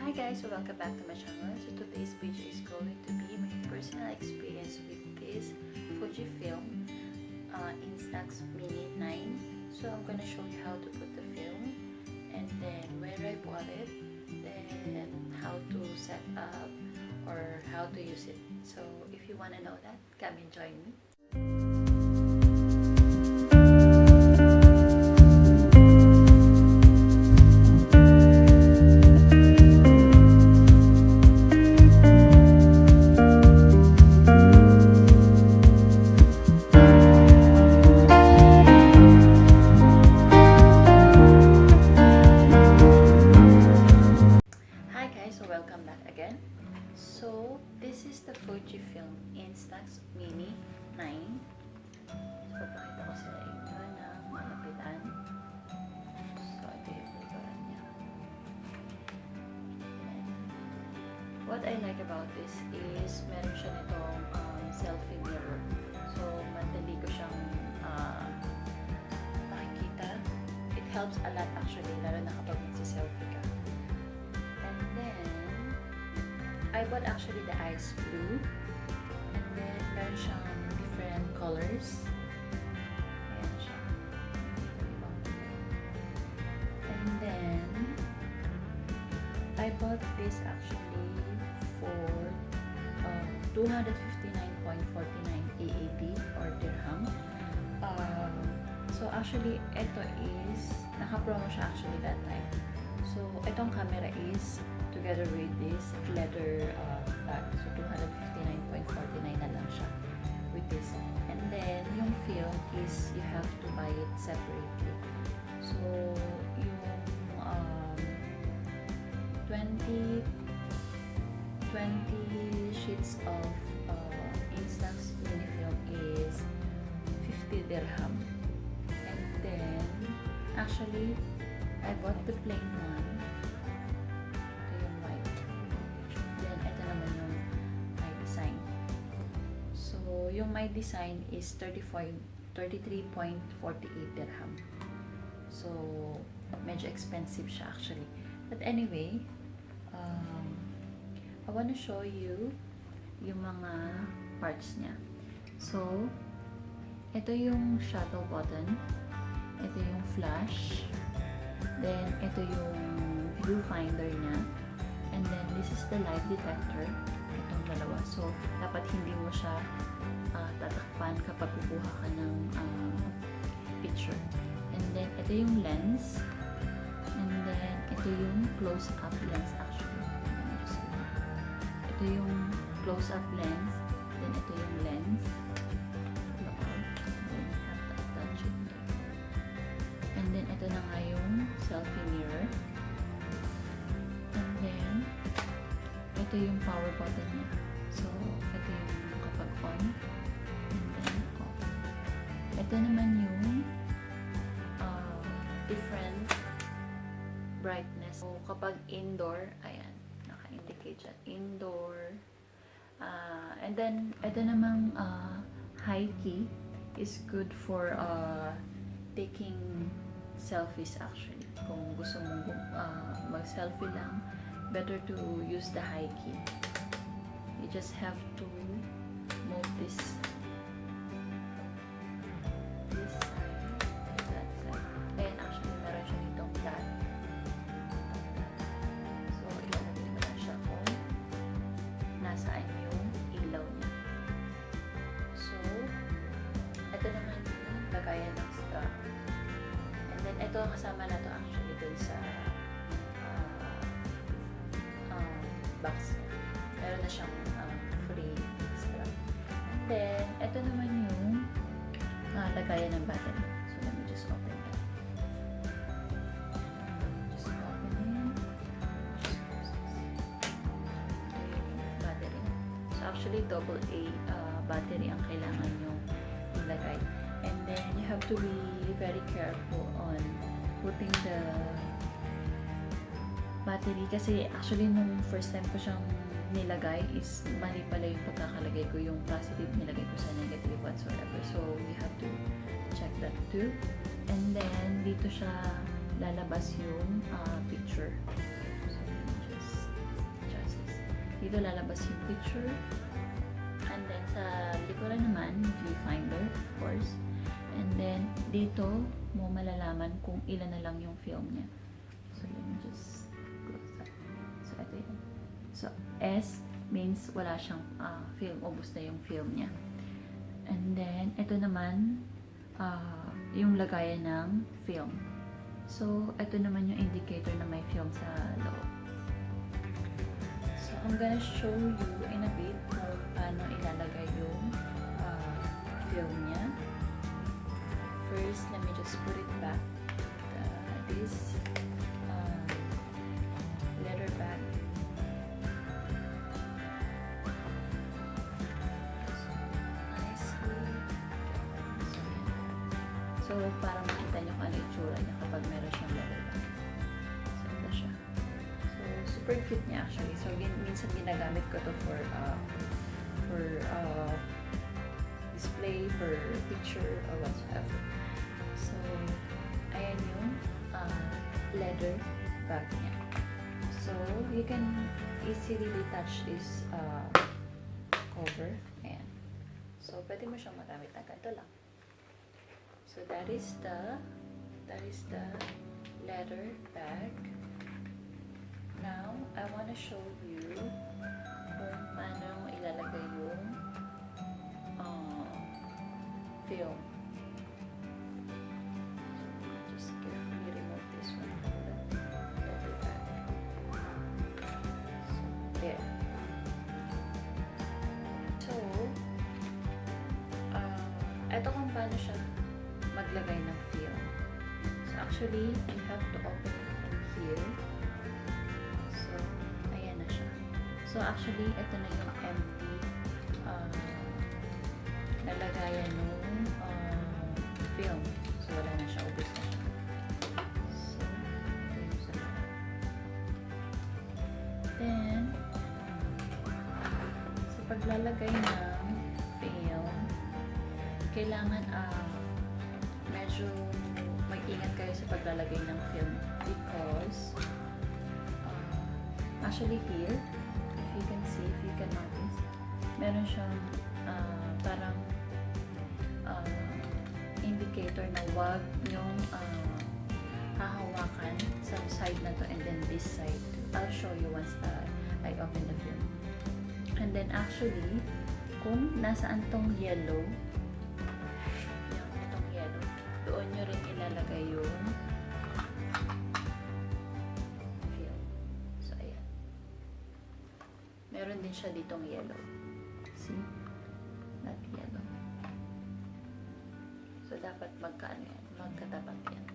Hi guys, so welcome back to my channel. So today's video is going to be my personal experience with this Fujifilm Instax Mini 9. So I'm gonna show you how to put the film, and then where I bought it, then how to set up or how to use it. So if you wanna know that, come and join me. Welcome back again. So this is the Fujifilm Instax Mini 9. So pakita ko sa inyo na malapitan. So ito yung kulturan niya. What I like about this is meron siya nitong selfie mirror. So madali ko siyang makikita. It helps a lot actually, lalo na kapag magsi-selfie ka. I bought actually the ice blue, and then meron siyang different colors. Ayan siya. And then I bought this actually for 259.49 AED or dirham. So actually ito is naka-promo siya actually that time. So itong camera is together with this leather bag. So 259.49 na lang siya with this. And then yung film is you have to buy it separately. So yung 20 sheets of Instax mini film is 50 dirham. And then actually I bought the plain one. Yung my design is 33.48 dirham. So, medyo expensive siya actually. But anyway, I wanna show you yung mga parts niya. So, ito yung shutter button. Ito yung flash. Then, ito yung viewfinder niya. And then, this is the light detector. Itong dalawa. So, dapat hindi mo siya tatakpan kapag kukuha ka ng picture. And then, ito yung lens. And then, ito yung close-up lens actually. Ito yung close-up lens. Then, ito yung lens. And then, ito na nga yung selfie mirror. And then, ito yung power button niya. So, ito yung kapag on. Ito naman yung different brightness. So, kapag indoor, ayan, naka-indicate siya, indoor. And then, ito namang high key is good for taking selfies actually. Kung gusto mong mag-selfie lang, better to use the high key. You just have to move this ng strap. And then, ito kasama na to actually dun sa box niya. Meron na siyang free strap. And then, ito naman yung lagayan ng battery. So, let me just open it. Just open it. Ito yung battery. So, actually, AA battery ang kailangan yung ilagay. And then, you have to be very careful on putting the battery. Kasi, actually, nung first time ko siyang nilagay is mali pala yung pagkakalagay ko. Yung positive nilagay ko sa negative whatsoever. So, you have to check that too. And then, dito siya lalabas yung picture. So, just dito lalabas yung picture. And then sa likuran naman, viewfinder, of course. And then dito mo malalaman kung ilan na lang yung film niya. So let me just close that. So ito yun. So S means wala siyang film, ubos na yung film niya. And then ito naman yung lagayan ng film. So ito naman yung indicator na may film sa loob. So I'm gonna show you in a bit kung paano ilalagay yung film niya. First, let me just put it back. This leather bag. Nicely. So, para makita nyo kung ano itsura niya kapag meron siyang leather bag. So, ito siya. So, super cute niya actually. So, minsan ginagamit ko to for display, for picture, or whatsoever. So, ayan yung leather bag niya. So, you can easily detach this cover. Ayan. So, pwede mo siyang magamit na ganito lang. So, that is the leather bag. Now, I wanna show you kung paano ilalagay yung film. Just carefully remove this one from the leather bag. So, there. So, eto kung paano siya maglagay ng film. So, actually, you have to open it from here. So, ayan na siya. So, actually, ito na yung empty nalagayan ng film. So, wala na siya. Ubus na siya. So, ito yung sa loob. Then, sa paglalagay ng film, kailangan medyo mag-ingat kayo sa paglalagay ng film because actually here, if you can see, if you can notice, meron siyang parang indicator na wag yung hahawakan sa side na to and then this side. I'll show you once I open the film. And then actually, kung nasaan tong yellow, itong yellow, doon nyo rin ilalagay yung film. So, ayan. Meron din siya ditong yellow. See? That yellow. So, dapat magkaano yan? Magkatapat yan.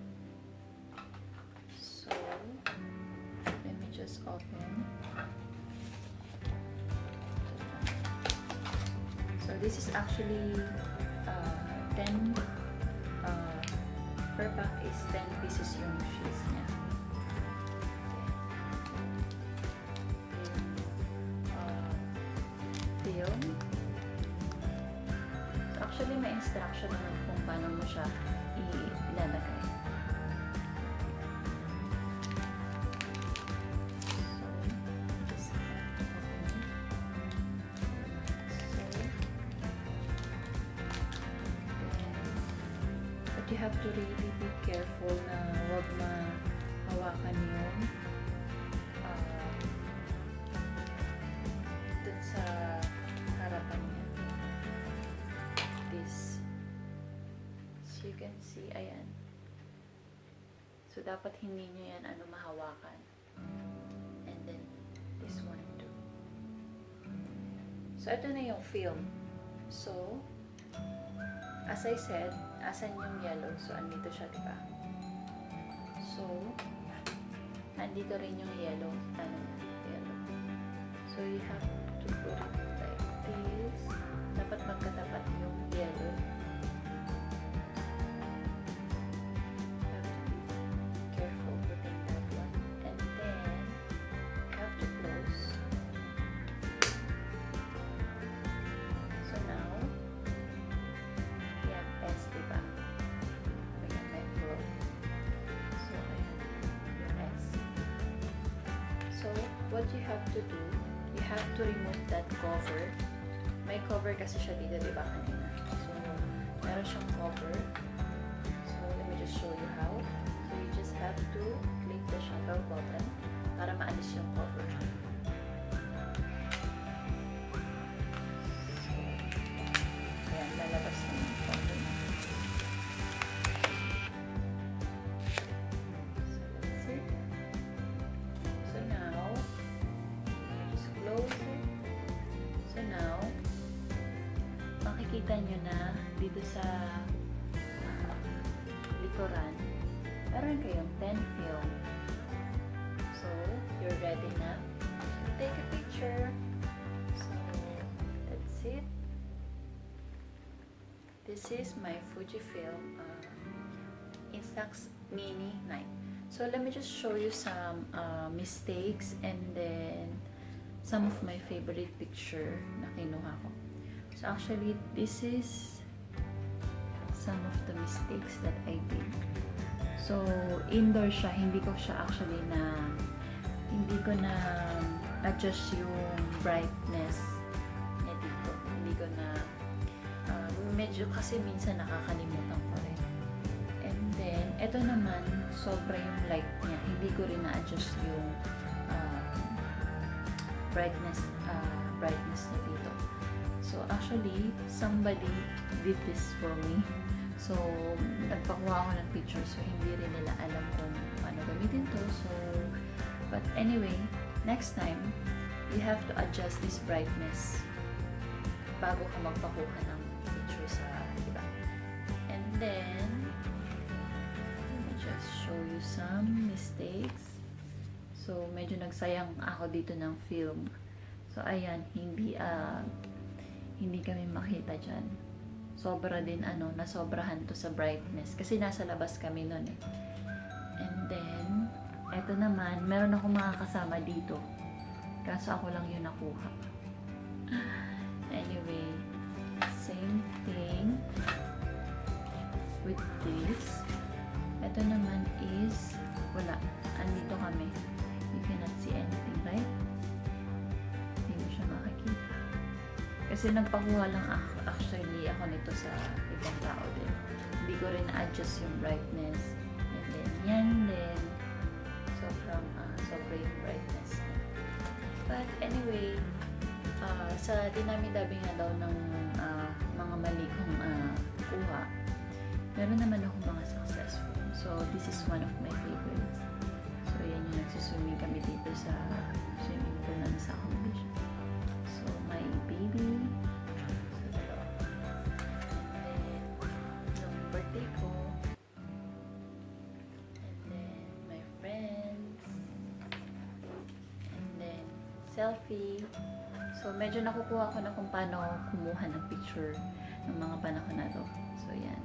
So, let me just open. So, this is actually 10 per pack is 10 pieces yung sheets niya. Film. So, actually, may instruction naman kung paano mo siya ilalagay. So, just open it. But you have to really be careful na huwag mahawakan yung dun sa harapan niya. This. So you can see, ayan. So dapat hindi nyo yan mahawakan. And then this one too. So ito na yung film. So, as I said, asan yung yellow? So, andito siya, diba? So, andito rin yung yellow. Yellow. So, you have to put it like this. Dapat magkatapat yung yellow. You have to be careful putting that one. And then, you have to close. So, now, S, diba? Ayan, may flow. So, ayan, yung S. So, what you have to do you have to remove that cover. May cover kasi siya dito, di ba kanina? So, meron siyang cover. So, let me just show you how. So, you just have to click the shuttle button para maalis yung cover. So, ayan, lalabas na yung cover. So, that's it. So, now, just close it. So, now, makikita nyo na dito sa likuran, meron kayong 10 film. So, you're ready na. Take a picture. So, that's it. This is my Fujifilm Instax Mini 9. So, let me just show you some mistakes and then some of my favorite picture na kinuha ko. So, actually, this is some of the mistakes that I did. So, indoor siya. Hindi ko na adjust yung brightness niya dito. Hindi ko na, medyo kasi minsan nakakalimutan ko rin. And then, ito naman, sobra yung light niya. Hindi ko rin na-adjust yung brightness niya dito. So, actually, somebody did this for me. So, nagpakuha ako ng picture, so hindi rin nila alam kung paano gamitin to. So, but anyway, next time, you have to adjust this brightness bago ka magpakuha ng picture sa iba. And then, let me just show you some mistakes. So, medyo nagsayang ako dito ng film. So, ayan, hindi kami makita dyan. Sobra din, nasobrahan to sa brightness. Kasi nasa labas kami nun eh. And then, eto naman, meron akong mga kasama dito. Kaso ako lang yung nakuha. Anyway, same thing with this. Ito naman is, wala. Andito kami. You cannot see anything, right? Hindi mo siya makikita. Kasi nagpakuha lang actually ako nito sa ibang tao din. Hindi ko rin na-adjust yung brightness. And then, yan din. Sobra yung brightness. But anyway, sa dinami-dabi nga daw ng mga mali kong kuha, meron naman akong mga successful. So, this is one of my favorites. So, yan yung nagsuswimming kami dito sa swimming pool na sa accommodation. So, my baby. So, dalawa. And then, yung birthday ko. And then, my friends. And then, selfie. So, medyo nakukuha ko na kung paano kumuha ng picture ng mga panahon na to. So, yan.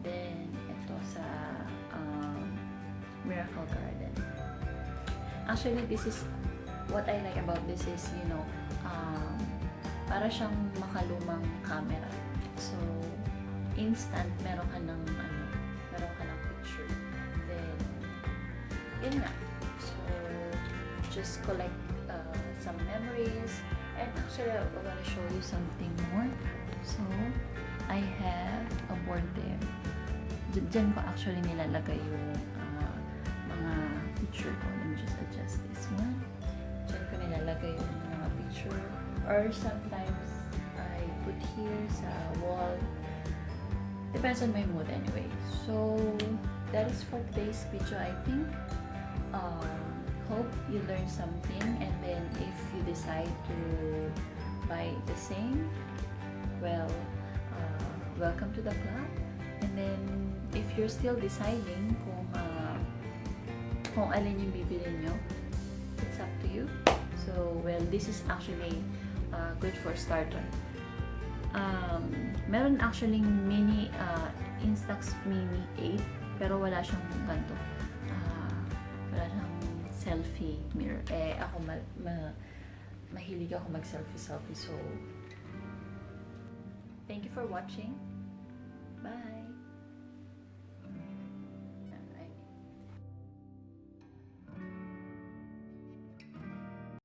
Then, ito sa Miracle Garden. Actually, this is what I like about this is, para siyang makalumang camera. So, instant, meron ka ng picture. Then, yun nga. So, just collect some memories. And actually, I want to show you something more. So, I have a board there. Diyan ko actually nilalagay yung mga picture ko. Let me just adjust this one. Diyan ko nilalagay yung mga picture. Or sometimes, I put here sa wall. Depends on my mood anyway. So, that is for today's video, I think. Hope you learned something, and then if you decide to buy the same, well, welcome to the club. And then if you're still deciding kung alin yung bibili nyo, it's up to you. So, well, this is actually good for starter. Meron actually mini Instax Mini 8, pero wala siyang ganito. Wala siyang selfie mirror. Ako mahilig ako mag-selfie. So, thank you for watching. Bye!